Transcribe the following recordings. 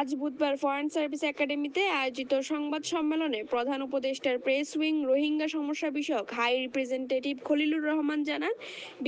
আজ বুধবার foreign service একাডেমিতে আয়োজিত সংবাদ সম্মেলনে প্রধান উপদেষ্টার প্রেস উইং রোহিঙ্গা সমস্যা বিষয়ক হাই রিপ্রেজেন্টেটিভ খলিলুর রহমান জানান,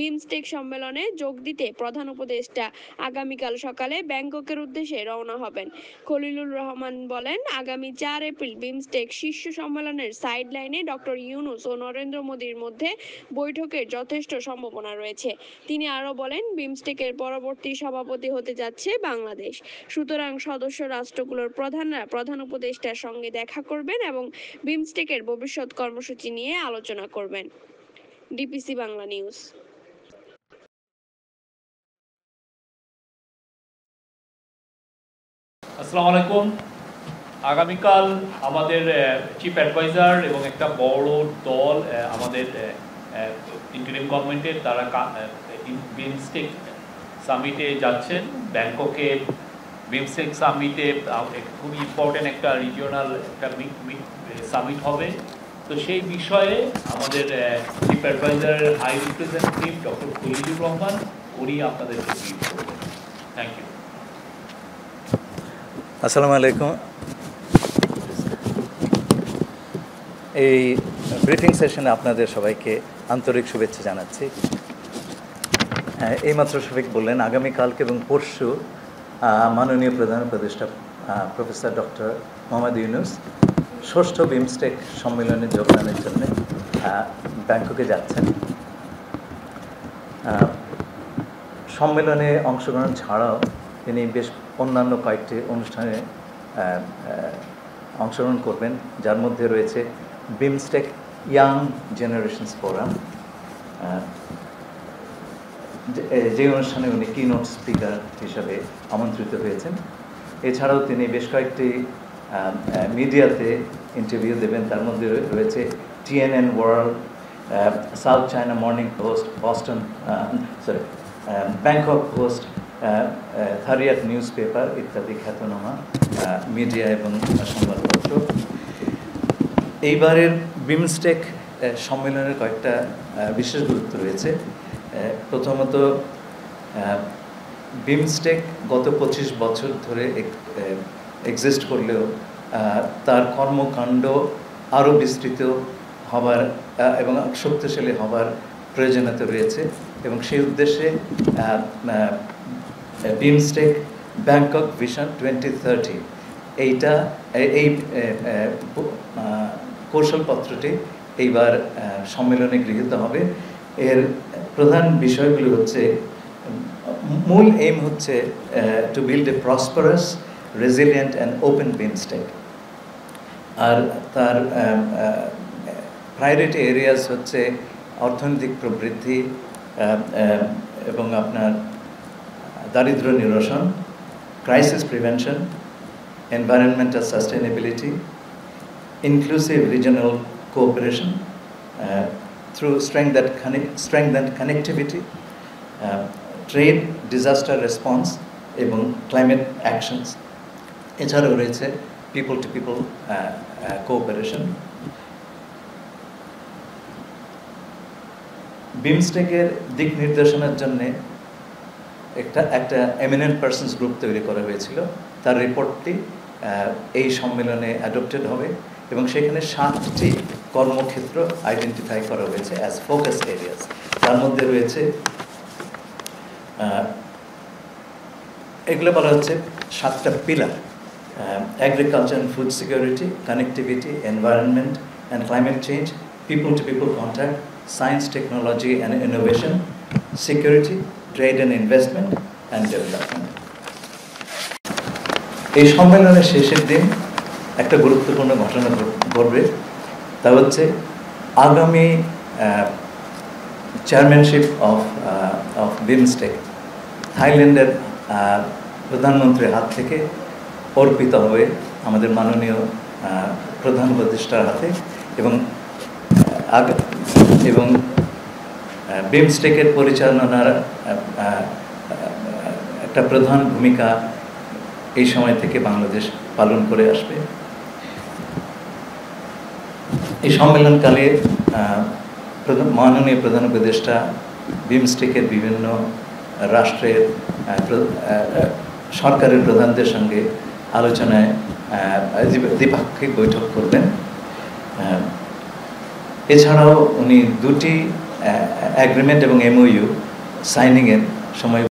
বিমস্টেক সম্মেলনে যোগ দিতে প্রধান উপদেষ্টা আগামীকাল সকালে ব্যাংককের উদ্দেশ্যে রওনা হবেন। খলিলুর রহমান বলেন, আগামী 4 এপ্রিল বিমস্টেক শীর্ষ সম্মেলনের সাইডলাইনে ডক্টর ইউনূস ও নরেন্দ্র মোদীর মধ্যে বৈঠকের যথেষ্ট সম্ভাবনা রয়েছে। তিনি আরও বলেন, বিমস্টেকের পরবর্তী সভাপতি হতে যাচ্ছে বাংলাদেশ। সুতরাং সদস্য রাষ্ট্রগুলোর প্রধানরা প্রধান উপদেষ্টার সঙ্গে দেখা করবেন এবং বিমস্টেকের ভবিষ্যৎ কর্মসূচি নিয়ে আলোচনা করবেন। DPC Bangla news. আসসালামু আলাইকুম। আগামীকাল আমাদের চিফ অ্যাডভাইজার এবং একটা বড় দল আমাদের ইন্টারিম গভর্নমেন্টের তারা বিমস্টেক সামিটে যাচ্ছেন ব্যাংককে। বিমস্টেক সামিটে খুব ইম্পর্টেন্ট একটা রিজিওনাল একটা সামিট হবে। তো সেই বিষয়ে আমাদের চিফ অ্যাডভাইজারের high representative doctor Khalilur Rahman উনি আপনাদেরকে ব্রিফ করবেন। Thank you. আসসালামু আলাইকুম। এই ব্রিফিং সেশনে আপনাদের সবাইকে আন্তরিক শুভেচ্ছা জানাচ্ছি। এইমাত্র শফিক বললেন, আগামীকালকে এবং পরশু মাননীয় প্রধান উপদেষ্টা প্রফেসর ডক্টর মোহাম্মদ ইউনূস ষষ্ঠ বিমস্টেক সম্মেলনে যোগদানের জন্য ব্যাংককে যাচ্ছেন। সম্মেলনে অংশগ্রহণ ছাড়াও তিনি বেশ অন্যান্য কয়েকটি অনুষ্ঠানে অংশগ্রহণ করবেন, যার মধ্যে রয়েছে বিমস্টেক ইয়াং জেনারেশনস ফোরাম, যে অনুষ্ঠানে উনি কিনোট স্পিকার হিসাবে আমন্ত্রিত হয়েছেন। এছাড়াও তিনি বেশ কয়েকটি মিডিয়াতে ইন্টারভিউ দেবেন, তার মধ্যে রয়েছে TNN world, South China Morning Post, Bangkok Post, Thairath newspaper ইত্যাদি খ্যাতনামা মিডিয়া এবং সংবাদপত্র। এইবারের বিমস্টেক সম্মেলনের কয়েকটা বিশেষ গুরুত্ব রয়েছে। প্রথমত, বিমস্টেক গত 25 বছর ধরে এক্সিস্ট করলেও তার কর্মকাণ্ড আরও বিস্তৃত হবার এবং শক্তিশালী হবার প্রয়োজনীয়তা রয়েছে, এবং সেই উদ্দেশ্যে বিমস্টেক ব্যাংকক ভিশন 2030 এই কৌশলপত্রটি এইবার সম্মেলনে গৃহীত হবে। এর প্রধান বিষয়গুলি হচ্ছে, মূল এইম হচ্ছে to build a prosperous, resilient and open BIMSTEC. আর তার প্রায়োরিটি এরিয়াস হচ্ছে অর্থনৈতিক প্রবৃদ্ধি এবং আপনার দারিদ্র্য নিরসন, crisis prevention, environmental sustainability, inclusive regional cooperation through strengthened connectivity, trade, disaster response এবং climate actions. এছাড়াও রয়েছে পিপল টু পিপল কোঅপারেশন। বিমস্টেকের দিক নির্দেশনার জন্য একটা এমিনেন্ট পার্সনস গ্রুপ তৈরি করা হয়েছিল। তার রিপোর্টটি এই সম্মেলনে অ্যাডপ্টেড হবে এবং সেখানে 7টি কর্মক্ষেত্র আইডেন্টিফাই করা হয়েছে অ্যাজ ফোকাস এরিয়াস। তার মধ্যে রয়েছে, এগুলো বলা হচ্ছে 7টা pillar: agriculture and food security, connectivity, environment and climate change, people to people contact, science, technology and innovation, security, trade and investment and development. এই সম্মেলনের শেষের দিন একটা গুরুত্বপূর্ণ ঘটনা ঘটবে, তা হচ্ছে আগামী চেয়ারম্যানশিপ অফ বিমস্টেক থাইল্যান্ডের প্রধানমন্ত্রীর হাত থেকে অর্পিত হবে আমাদের মাননীয় প্রধান উপদেষ্টার হাতে, এবং বিমস্টেকের পরিচালনার একটা প্রধান ভূমিকা এই সময় থেকে বাংলাদেশ পালন করে আসবে। এই সম্মেলনকালে মাননীয় প্রধান উপদেষ্টা বিমস্টেকের বিভিন্ন রাষ্ট্রের সরকারের প্রধানদের সঙ্গে আলোচনায় দ্বিপাক্ষিক বৈঠক করবেন। এছাড়াও উনি দুটি এগ্রিমেন্ট এবং MOU সাইনিংয়ের সময়